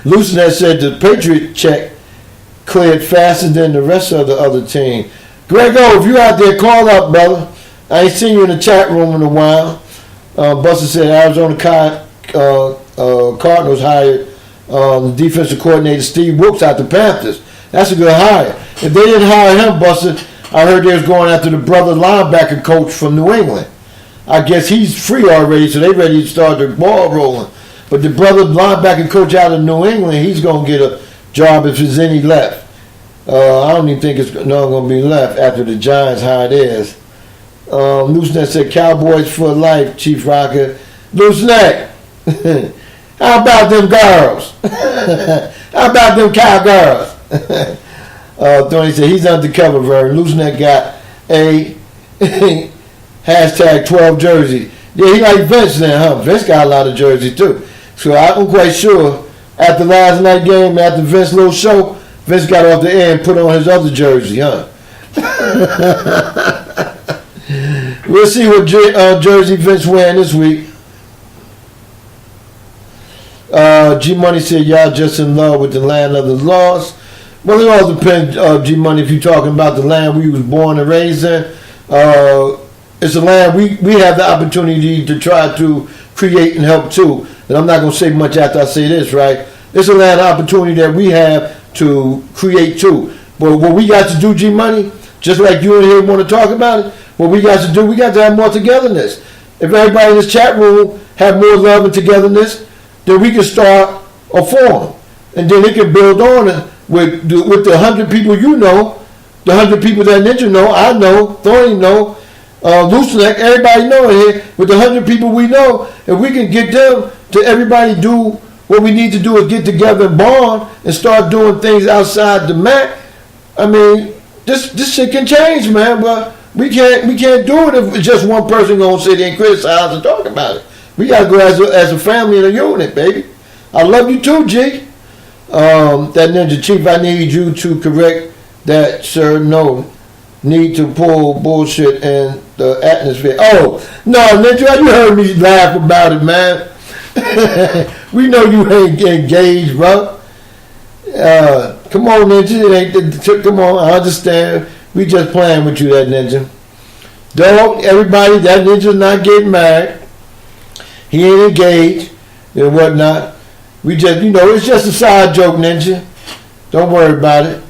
Lucinet said the Patriot check cleared faster than the rest of the other team. Grego, if you out there, call up, brother. I ain't seen you in the chat room in a while. Buster said Arizona Cardinals hired the defensive coordinator Steve Wilks out the Panthers. That's a good hire. If they didn't hire him, Buster, I heard they was going after the brother linebacker coach from New England. I guess he's free already, so they ready to start the ball rolling. But the brother linebacker coach out of New England, he's going to get a job if there's any left. I don't even think it's not going to be left after the Giants hire theirs. Loosenet said, Cowboys for life, Chief Rocker. Loosenet, how about them girls? How about them cowgirls? Tony said, he's undercover, Vern. Loosenet got a hashtag 12 jersey. Yeah, he like Vince now, huh? Vince got a lot of jerseys, too. So I'm quite sure after last night game, after Vince's little show, Vince got off the air and put on his other jersey, huh? We'll see what jersey Vince wearing this week. G-Money said, y'all just in love with the land of the lost. Well, it all depends, G-Money, if you're talking about the land we was born and raised in. It's a land we have the opportunity to try to create and help too. And I'm not going to say much after I say this, right? It's a land opportunity that we have to create too. But what we got to do, G-Money, just like you and here want to talk about it, what we got to do, we got to have more togetherness. If everybody in this chat room have more love and togetherness, then we can start a forum. And then it can build on it with the 100 people you know, the 100 people that Ninja know, I know, Thorny know, Looseneck, everybody know it here, with the 100 people we know, if we can get them to everybody do what we need to do is get together and bond and start doing things outside the mat. I mean, this shit can change, man, but we can't do it if just one person gonna sit there and criticize and talk about it. We gotta go as a family and a unit, baby. I love you too, G. That Ninja Chief, I need you to correct that, sir. No need to pull bullshit in the atmosphere. Oh, no, Ninja, you heard me laugh about it, man. We know you ain't engaged, bro. Come on, Ninja. Come on, I understand. We just playing with you, that Ninja. Dog, everybody, that Ninja's not getting married. He ain't engaged and whatnot. We just, it's just a side joke, Ninja. Don't worry about it.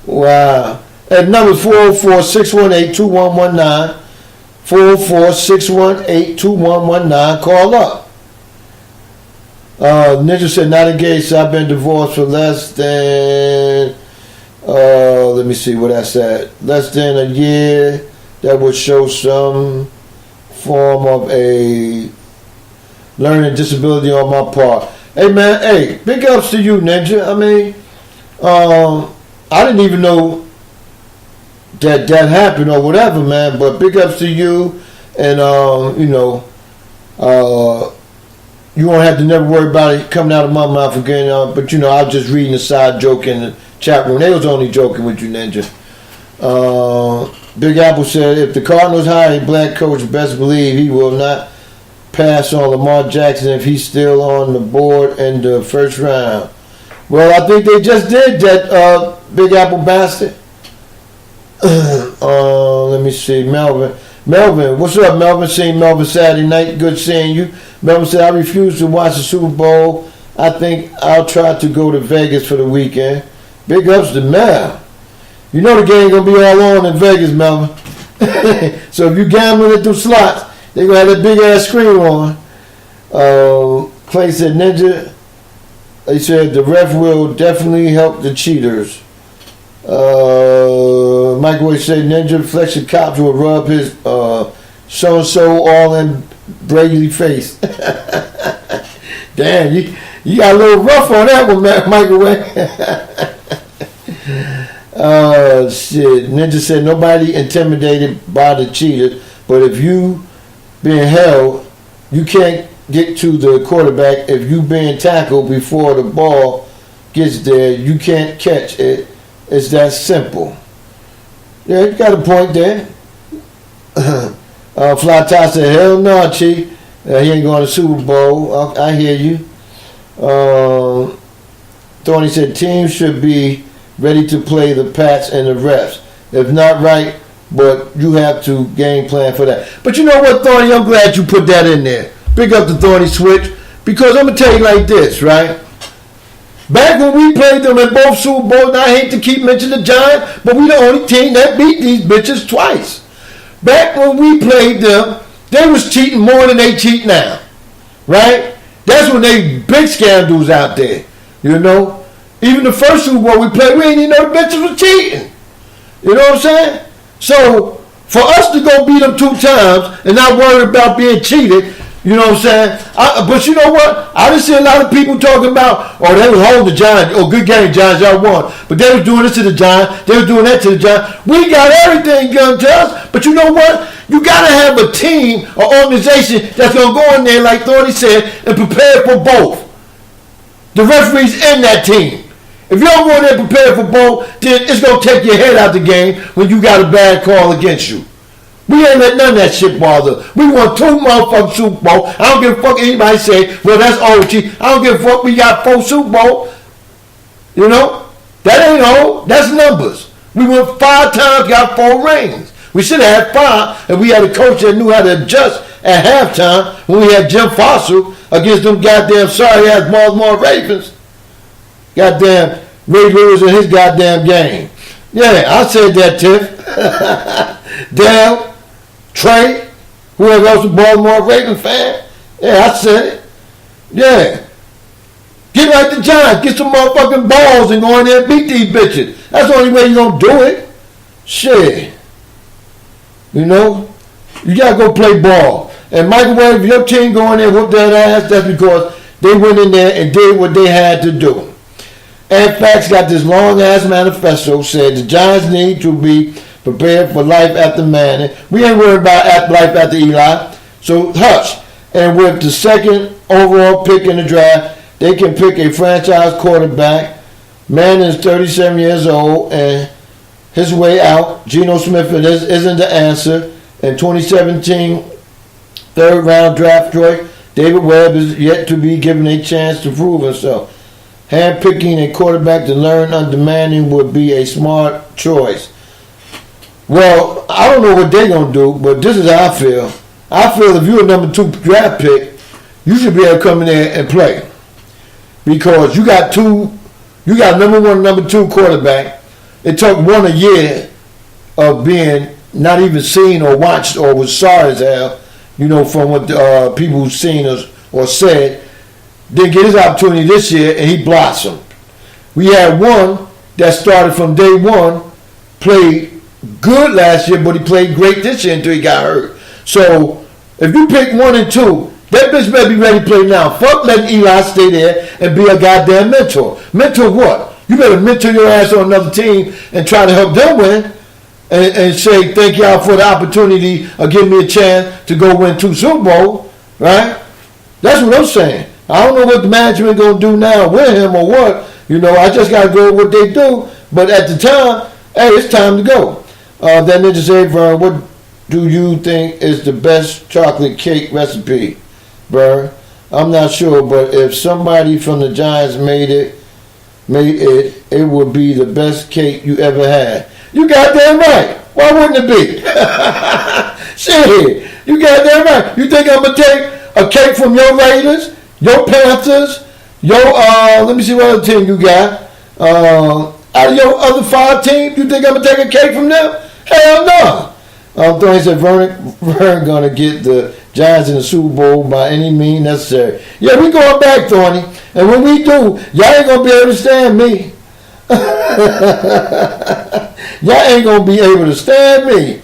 Wow. At number 404-618-2119. 404-618-2119. Call up. Ninja said, not engaged, so I've been divorced for less than, let me see what I said. Less than a year. That would show some form of a learning disability on my part. Hey, man, big ups to you, Ninja. I mean, I didn't even know that happened or whatever, man, but big ups to you. And, you won't have to never worry about it coming out of my mouth again. But, I was just reading a side joke in the chat room. They was only joking with you, Ninja. Big Apple said, if the Cardinals hire a black coach, best believe he will not pass on Lamar Jackson if he's still on the board in the first round. Well, I think they just did that, Big Apple bastard. Let me see, Melvin, what's up, Melvin? Seeing Melvin Saturday night. Good seeing you. Melvin said, I refuse to watch the Super Bowl. I think I'll try to go to Vegas for the weekend. Big ups to Mel. You know the game going to be all on in Vegas, Melvin. So if you gambling at them slots, they're going to have that big-ass screen on. Clay said, Ninja, they said the ref will definitely help the cheaters. Microwave said, Ninja, Fletcher Cops will rub his so-and-so all in Brady face. Damn, you got a little rough on that one, Microwave. Shit. Ninja said, nobody intimidated by the cheater, but if you being held, you can't get to the quarterback. If you being tackled before the ball gets there, you can't catch it. It's that simple. Yeah, you got a point there. Fly Tie said, hell no, Chief. He ain't going to Super Bowl. I hear you. Thorny said teams should be ready to play the Pats and the refs. If not right, but you have to game plan for that. But you know what, Thorny? I'm glad you put that in there. Big up the Thorny switch. Because I'm going to tell you like this, right? Back when we played them in both Super Bowls, and I hate to keep mentioning the Giants, but we the only team that beat these bitches twice. Back when we played them, they was cheating more than they cheat now. Right? That's when they big scandals out there. You know? Even the first Super Bowl we played, we ain't even know the bitches was cheating. You know what I'm saying? So, for us to go beat them 2 times and not worry about being cheated, you know what I'm saying? But you know what? I didn't see a lot of people talking about, oh, they was holding the Giants. Oh, good game, Giants, y'all won. But they was doing this to the Giants. They was doing that to the Giants. We got everything done to us. But you know what? You got to have a team or organization that's going to go in there, like Thorny said, and prepare for both. The referees in that team. If you don't go in there and prepare for both, then it's going to take your head out the game when you got a bad call against you. We ain't let none of that shit bother. We won 2 motherfucking Super Bowl. I don't give a fuck anybody say, well, that's OG. I don't give a fuck we got 4 Super Bowl. You know? That ain't old. That's numbers. We went 5 times, got 4 rings. We should have had 5 if we had a coach that knew how to adjust at halftime when we had Jim Fossil against them goddamn sorry-ass Baltimore Ravens. Goddamn Ray Lewis and his goddamn game. Yeah, I said that, Tiff. Dale, Trey, whoever else a Baltimore Ravens fan. Yeah, I said it. Yeah. Get like the Giants. Get some motherfucking balls and go in there and beat these bitches. That's the only way you're going to do it. Shit. You know? You got to go play ball. And microwave, if your team go in there and whoop that ass, that's because they went in there and did what they had to do. And Facts got this long-ass manifesto said the Giants need to be prepared for life after Manning. We ain't worried about life after Eli. So hush. And with the 2nd overall pick in the draft, they can pick a franchise quarterback. Manning is 37 years old and his way out. Geno Smith isn't the answer. In 2017, 3rd round draft choice, David Webb is yet to be given a chance to prove himself. Handpicking a quarterback to learn under Manning would be a smart choice. Well, I don't know what they're going to do, but this is how I feel. I feel if you're a number 2 draft pick, you should be able to come in there and play. Because you got number 1 and number 2 quarterback. It took 1 a year of being not even seen or watched or was sorry as hell, you know, from what people who've seen us or said. Didn't get his opportunity this year, and he blossomed. We had one that started from day 1, played good last year, but he played great this year until he got hurt. So, if you pick 1 and 2, that bitch better be ready to play now. Fuck letting Eli stay there and be a goddamn mentor. Mentor what? You better mentor your ass on another team and try to help them win and say, thank y'all for the opportunity of giving me a chance to go win 2 Super Bowls, right? That's what I'm saying. I don't know what the management going to do now with him or what. You know, I just got to go with what they do. But at the time, hey, it's time to go. That ninja said, Vern, what do you think is the best chocolate cake recipe, Vern? I'm not sure, but if somebody from the Giants made it, it would be the best cake you ever had. You goddamn right. Why wouldn't it be? Shit, you goddamn right. You think I'm going to take a cake from your Raiders? Your Panthers, let me see what other team you got. Out of your other 5 teams, you think I'm going to take a cake from them? Hell no. Thorny said Vern going to get the Giants in the Super Bowl by any means necessary. Yeah, we going back, Thorny. And when we do, y'all ain't going to be able to stand me. Y'all ain't going to be able to stand me.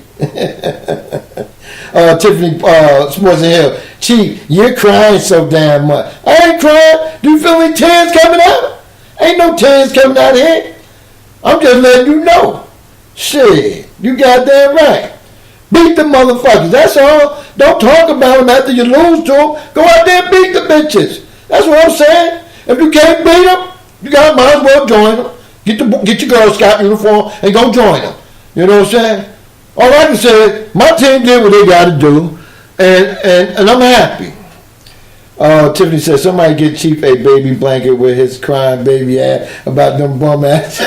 Tiffany Sports and Hill. Chief, you're crying so damn much. I ain't crying. Do you feel any tears coming out? Ain't no tears coming out here. I'm just letting you know. Shit, you goddamn right. Beat the motherfuckers. That's all. Don't talk about them after you lose to them. Go out there and beat the bitches. That's what I'm saying. If you can't beat them, you might as well join them. Get your Girl Scout uniform and go join them. You know what I'm saying? All I can say is my team did what they got to do, and I'm happy. Tiffany said somebody get Chief a baby blanket with his crying baby ass about them bum ass.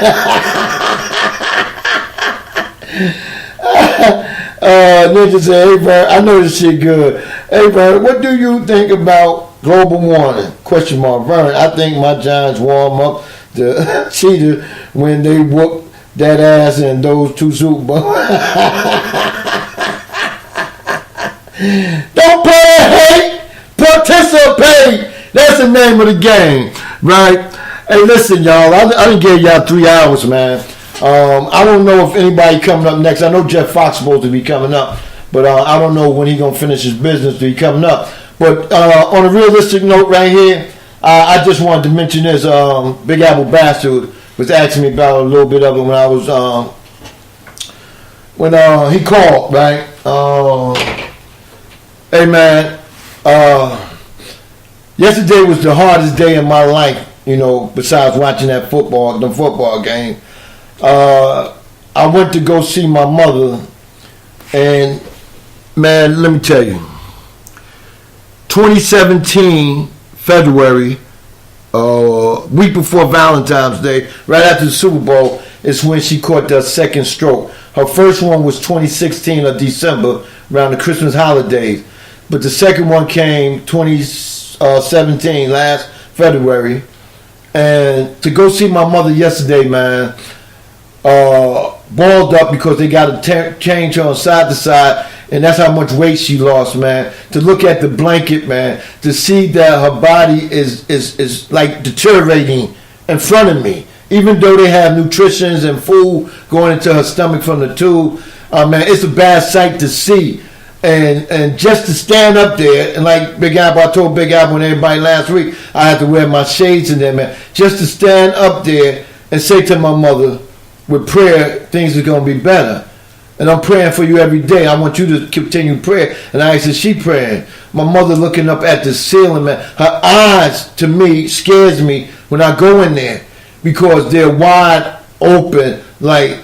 Ninja said, hey Vern, I know this shit good. Hey Vern, what do you think about global warming? Question mark. Vern, I think my Giants warm up the Cheetahs when they whoop that ass in those 2 Super Bowls. Don't play hate, participate. That's the name of the game, right? Hey, listen, y'all. I done gave y'all 3 hours, man. I don't know if anybody coming up next. I know Jeff Fox supposed to be coming up, but I don't know when he gonna finish his business to be coming up. But on a realistic note, right here, I just wanted to mention this. Big Apple Bastard was asking me about a little bit of it when I was when he called, right? Hey man, yesterday was the hardest day of my life. You know, besides watching the football game. I went to go see my mother, and man, let me tell you, 2017 February, week before Valentine's Day, right after the Super Bowl, is when she caught the second stroke. Her first one was 2016 of December, around the Christmas holidays, but the second one came 2017, last February. And to go see my mother yesterday, man, balled up because they got to change her on side to side, and that's how much weight she lost, man. To look at the blanket, man, to see that her body is like deteriorating in front of me, even though they have nutritions and food going into her stomach from the tube. Man, it's a bad sight to see. And just to stand up there, and like Big Apple, I told Big Apple and everybody last week, I had to wear my shades in there, man. Just to stand up there and say to my mother, with prayer, things are going to be better. And I'm praying for you every day. I want you to continue prayer. And I said, she praying. My mother looking up at the ceiling, man. Her eyes, to me, scares me when I go in there because they're wide open. Like,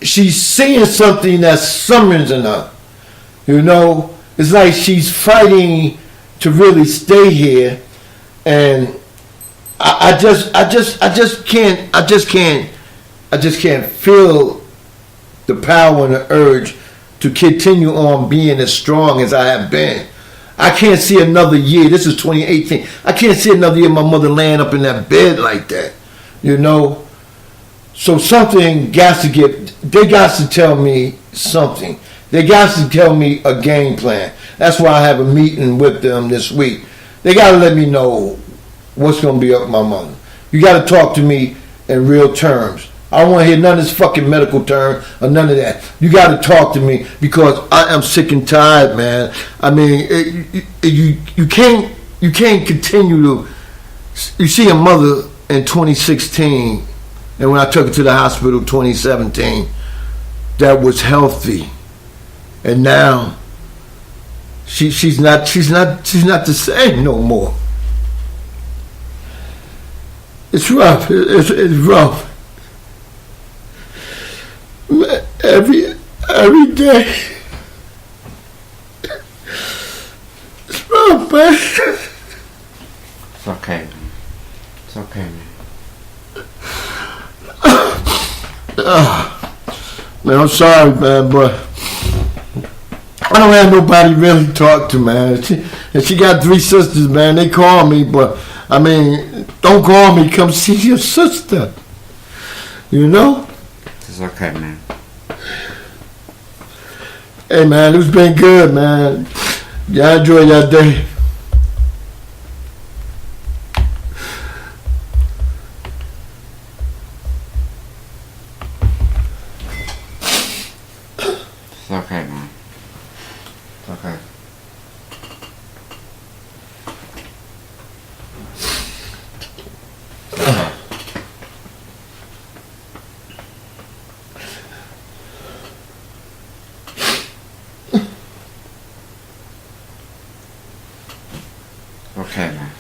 she's seeing something that summons in her. You know? It's like she's fighting to really stay here. And I just can't feel the power and the urge to continue on being as strong as I have been. I can't see another year. This is 2018. I can't see another year my mother laying up in that bed like that. You know? So something got to they got to tell me something. They got to tell me a game plan. That's why I have a meeting with them this week. They got to let me know what's going to be up with my mother. You got to talk to me in real terms. I don't want to hear none of this fucking medical term or none of that. You got to talk to me because I am sick and tired, man. I mean, you can't continue to. You see a mother in 2016, and when I took her to the hospital 2017, that was healthy, and now she's not the same no more. It's rough. It's rough. Every day. It's rough, man. It's okay, man. It's okay, man. Man, I'm sorry, man, but I don't have nobody really to talk to, man. She got 3 sisters, man. They call me, but I mean, don't call me. Come see your sister. You know? It's okay, man. Hey, man, it's been good, man. Y'all enjoy your day. It's okay, man. It's okay. Okay, man.